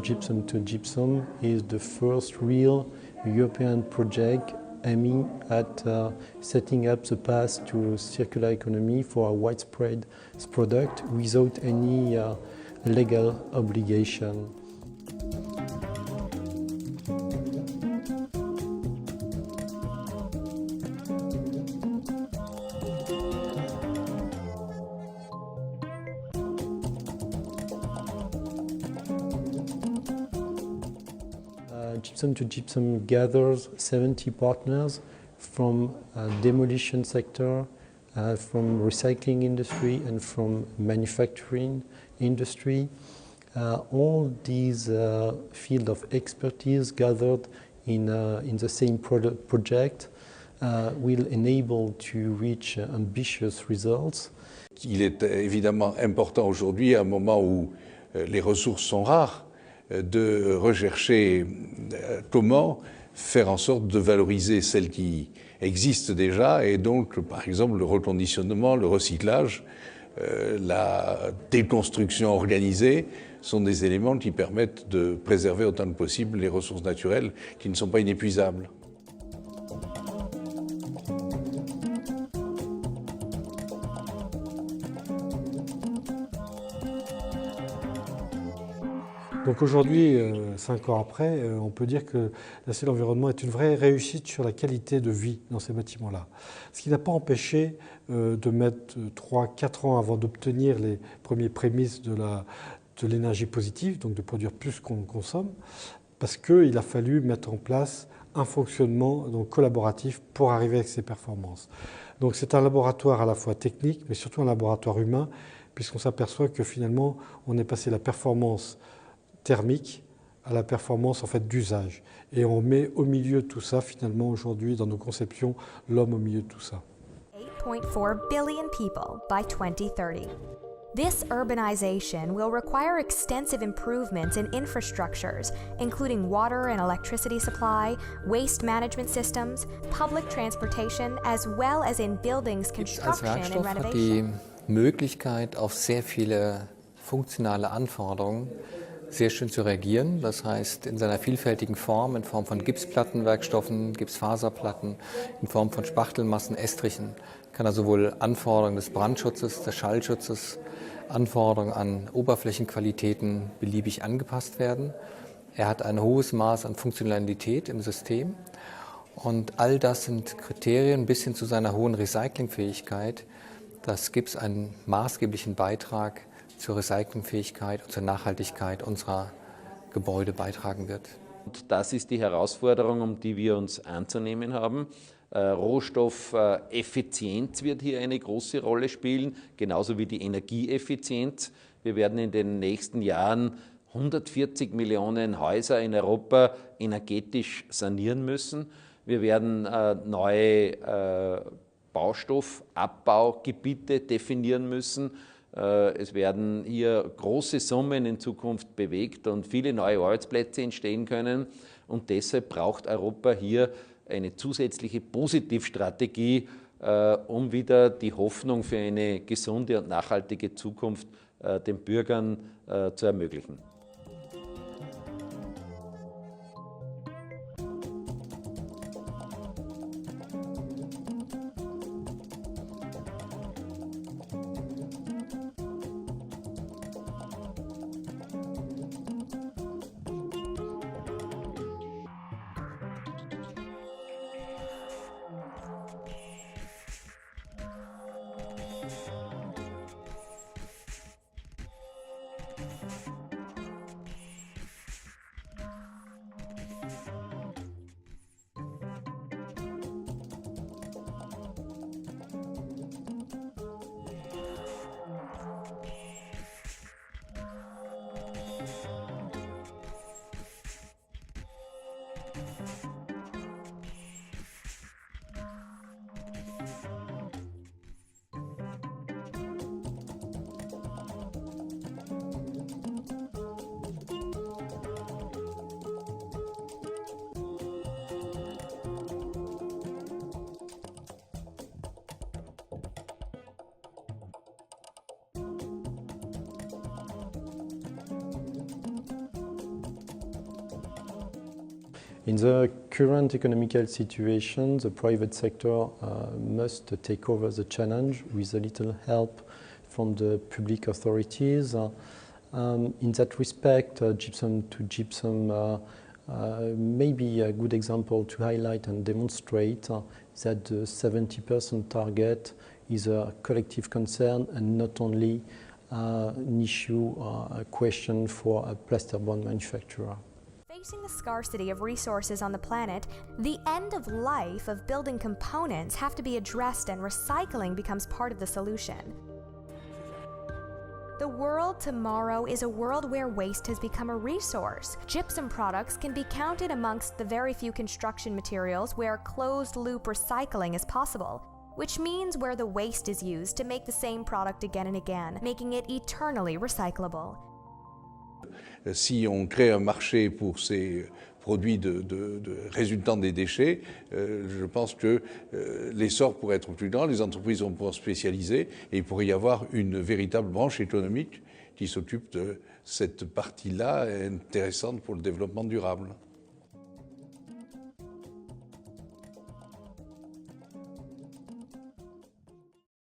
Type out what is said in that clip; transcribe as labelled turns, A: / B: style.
A: Gypsum to Gypsum is the first real European project aiming at setting up the path to circular economy for a widespread product without any legal obligation. Gypsum to Gypsum gathers 70 partners from demolition sector, from recycling industry and from manufacturing industry. All these field of expertise gathered in the same project will enable to reach ambitious results.
B: Il est évidemment important aujourd'hui, à un moment où les ressources sont rares, de rechercher comment faire en sorte de valoriser celles qui existent déjà et donc, par exemple, le reconditionnement, le recyclage, la déconstruction organisée sont des éléments qui permettent de préserver autant que possible les ressources naturelles qui ne sont pas inépuisables.
C: Donc aujourd'hui, 5 ans après, on peut dire que l'ACL Environnement est une vraie réussite sur la qualité de vie dans ces bâtiments-là. Ce qui n'a pas empêché de mettre 3-4 ans avant d'obtenir les premiers prémices de l'énergie positive, donc de produire plus qu'on consomme, parce qu'il a fallu mettre en place un fonctionnement donc, collaboratif pour arriver avec ces performances. Donc c'est un laboratoire à la fois technique, mais surtout un laboratoire humain, puisqu'on s'aperçoit que finalement, on est passé la performance thermique à la performance en fait d'usage. Et on met au milieu de tout ça, finalement, aujourd'hui, dans nos conceptions, l'homme au milieu de tout ça.
D: 8.4 billion people by 2030. This urbanization will require extensive improvements in infrastructures, including water and electricity supply, waste management systems, public transportation, as well as in buildings construction and
E: Werkstoff hat die Möglichkeit, auf sehr viele funktionale Anforderungen sehr schön zu reagieren. Das heißt, in seiner vielfältigen Form, in Form von Gipsplattenwerkstoffen, Gipsfaserplatten, in Form von Spachtelmassen, Estrichen, kann er sowohl Anforderungen des Brandschutzes, des Schallschutzes, Anforderungen an Oberflächenqualitäten beliebig angepasst werden. Er hat ein hohes Maß an Funktionalität im System. Und all das sind Kriterien bis hin zu seiner hohen Recyclingfähigkeit, dass Gips einen maßgeblichen Beitrag zur Recyclingfähigkeit und zur Nachhaltigkeit unserer Gebäude beitragen wird.
F: Und das ist die Herausforderung, um die wir uns anzunehmen haben. Rohstoffeffizienz wird hier eine große Rolle spielen, genauso wie die Energieeffizienz. Wir werden in den nächsten Jahren 140 Millionen Häuser in Europa energetisch sanieren müssen. Wir werden neue Baustoffabbaugebiete definieren müssen. Es werden hier große Summen in Zukunft bewegt und viele neue Arbeitsplätze entstehen können. Und deshalb braucht Europa hier eine zusätzliche Positivstrategie, um wieder die Hoffnung für eine gesunde und nachhaltige Zukunft den Bürgern zu ermöglichen.
A: In the current economical situation, the private sector must take over the challenge with a little help from the public authorities. In that respect, gypsum to gypsum may be a good example to highlight and demonstrate that the 70% target is a collective concern and not only an issue, a question for a plasterboard manufacturer.
D: Facing the scarcity of resources on the planet, the end of life of building components have to be addressed, and recycling becomes part of the solution. The world tomorrow is a world where waste has become a resource. Gypsum products can be counted amongst the very few construction materials where closed-loop recycling is possible, which means where the waste is used to make the same product again and again, making it eternally recyclable.
B: Si on crée un marché pour ces produits résultant des déchets, je pense que l'essor pourrait être plus grand, les entreprises vont pouvoir spécialiser et il pourrait y avoir une véritable branche économique qui s'occupe de cette partie-là intéressante pour le développement durable.